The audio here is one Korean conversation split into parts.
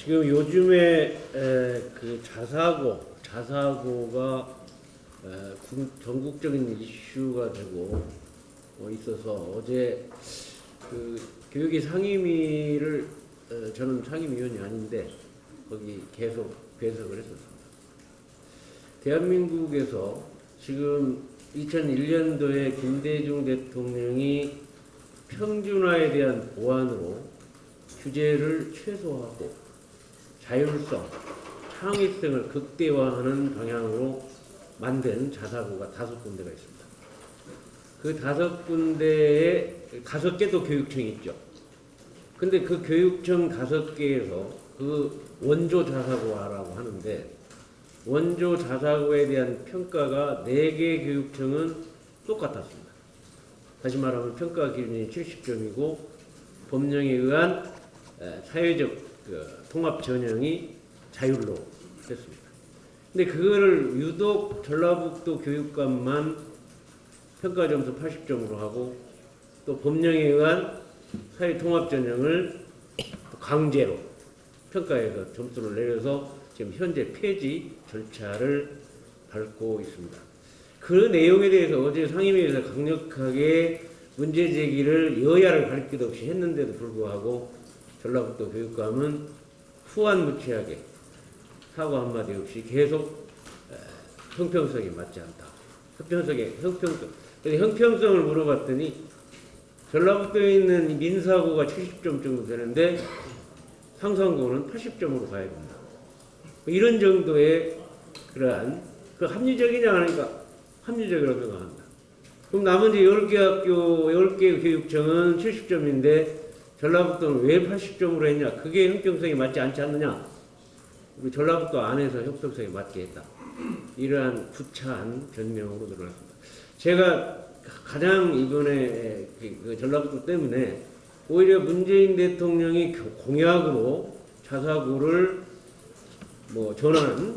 지금 요즘에 그 자사고가 전국적인 이슈가 되고 있어서 어제 그 교육위 상임위를 저는 상임위원이 아닌데 거기 계속 배석을 했었습니다. 대한민국에서 지금 2001년도에 김대중 대통령이 평준화에 대한 보완으로 규제를 최소화하고 자율성, 창의성을 극대화하는 방향으로 만든 자사고가 5군데가 있습니다. 그 5군데에 5개도 교육청이 있죠. 근데 그 교육청 5개에서 그 원조 자사고라고 하는데 원조 자사고에 대한 평가가 4개 교육청은 똑같았습니다. 다시 말하면 평가 기준이 70점이고 법령에 의한 사회적 통합 전형이 자율로 됐습니다. 근데 그거를 유독 전라북도 교육감만 평가 점수 80점으로 하고 또 법령에 의한 사회 통합 전형을 강제로 평가해서 점수를 내려서 지금 현재 폐지 절차를 밟고 있습니다. 그 내용에 대해서 어제 상임위에서 강력하게 문제 제기를 여야를 가릴 것 없이 했는데도 불구하고 전라북도 교육감은 후안무치하게 사과 한마디 없이 계속 형평성이 맞지 않다. 형평성을 물어봤더니 전라북도에 있는 민사고가 70점 정도 되는데 상산고는 80점으로 가야 된다. 이런 정도의 그러한 그 합리적이냐 하니까 합리적이라고 생각한다. 그럼 나머지 10개 학교, 10개 교육청은 70점인데 전라북도는 왜 80점으로 했냐? 그게 형평성이 맞지 않지 않느냐? 우리 전라북도 안에서 형평성이 맞게 했다. 이러한 구차한 변명으로 드러났습니다. 제가 가장 이번에 그 전라북도 때문에 오히려 문재인 대통령이 공약으로 자사고를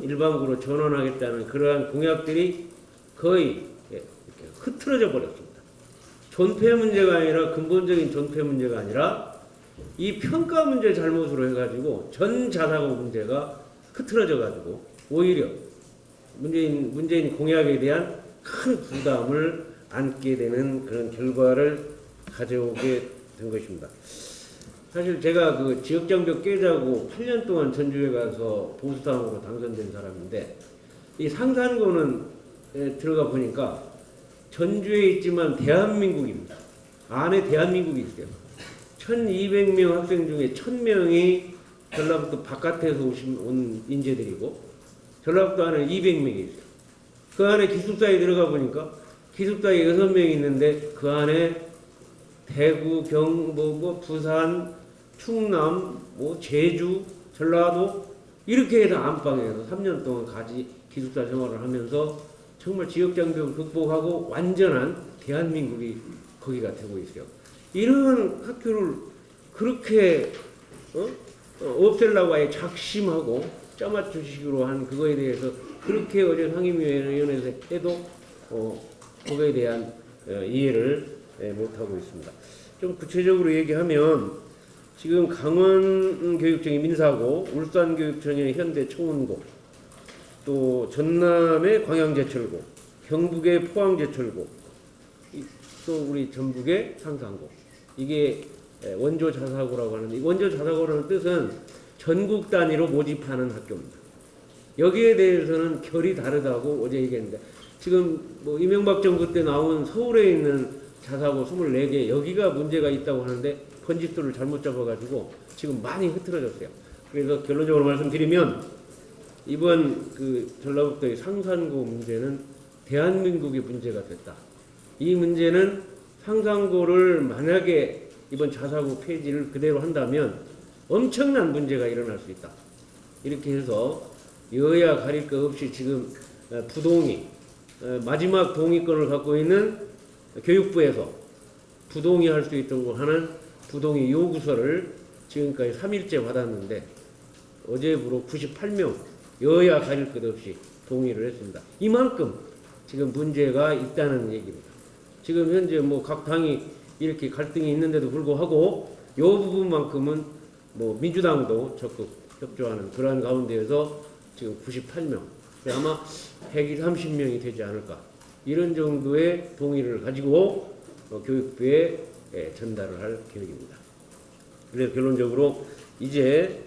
일반고로 전환하겠다는 그러한 공약들이 거의 흐트러져 버렸습니다. 존폐 문제가 아니라 근본적인 존폐 문제가 아니라 이 평가 문제 잘못으로 해가지고 전 자사고 문제가 흐트러져 가지고 오히려 문재인 공약에 대한 큰 부담을 안게 되는 그런 결과를 가져오게 된 것입니다. 사실 제가 그 지역장벽 깨자고 8년 동안 전주에 가서 보수당으로 당선된 사람인데 이 상산고는 들어가 보니까 전주에 있지만 대한민국입니다. 안에 대한민국이 있어요. 1200명 학생 중에 1000명이 전라북도 바깥에서 온 인재들이고 전라북도 안에 200명이 있어요. 그 안에 기숙사에 들어가 보니까 기숙사에 6명이 있는데 그 안에 대구, 경북, 부산, 충남, 제주, 전라도 이렇게 해서 안방에서 3년 동안 기숙사 생활을 하면서 정말 지역장벽을 극복하고 완전한 대한민국이 거기가 되고 있어요. 이런 학교를 그렇게 없애려고 아예 작심하고 짜맞추식으로 한 그거에 대해서 그렇게 어제 상임위원회에서 해도 그거에 대한 이해를 못하고 있습니다. 좀 구체적으로 얘기하면 지금 강원교육청이 민사고, 울산교육청이 현대청운고, 또 전남의 광양제철고, 경북의 포항제철고, 또 우리 전북의 상산고. 이게 원조 자사고라고 하는데 이 원조 자사고라는 뜻은 전국 단위로 모집하는 학교입니다. 여기에 대해서는 결이 다르다고 어제 얘기했는데 지금 이명박 정부 때 나온 서울에 있는 자사고 24개 여기가 문제가 있다고 하는데 번지수를 잘못 잡아가지고 지금 많이 흐트러졌어요. 그래서 결론적으로 말씀드리면 이번 그 전라북도의 상산고 문제는 대한민국의 문제가 됐다. 이 문제는 상산고를 만약에 이번 자사고 폐지를 그대로 한다면 엄청난 문제가 일어날 수 있다. 이렇게 해서 여야 가릴 것 없이 지금 부동의 마지막 동의권을 갖고 있는 교육부에서 부동의할 수 있도록 하는 부동의 요구서를 지금까지 3일째 받았는데 어제부로 98명 여야 가릴 것 없이 동의를 했습니다. 이만큼 지금 문제가 있다는 얘기입니다. 지금 현재 각 당이 이렇게 갈등이 있는데도 불구하고 이 부분만큼은 민주당도 적극 협조하는 그러한 가운데에서 지금 98명, 아마 130명이 되지 않을까 이런 정도의 동의를 가지고 교육부에 전달을 할 계획입니다. 그래서 결론적으로 이제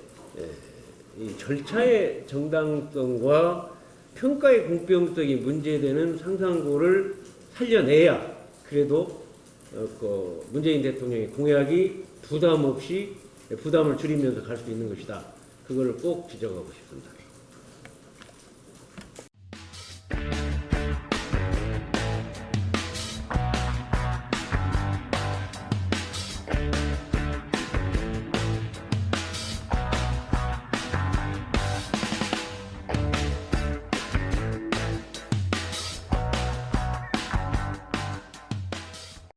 이 절차의 정당성과 평가의 공평성이 문제되는 상상고를 살려내야 그래도 문재인 대통령의 공약이 부담 없이 부담을 줄이면서 갈 수 있는 것이다. 그걸 꼭 지적하고 싶습니다.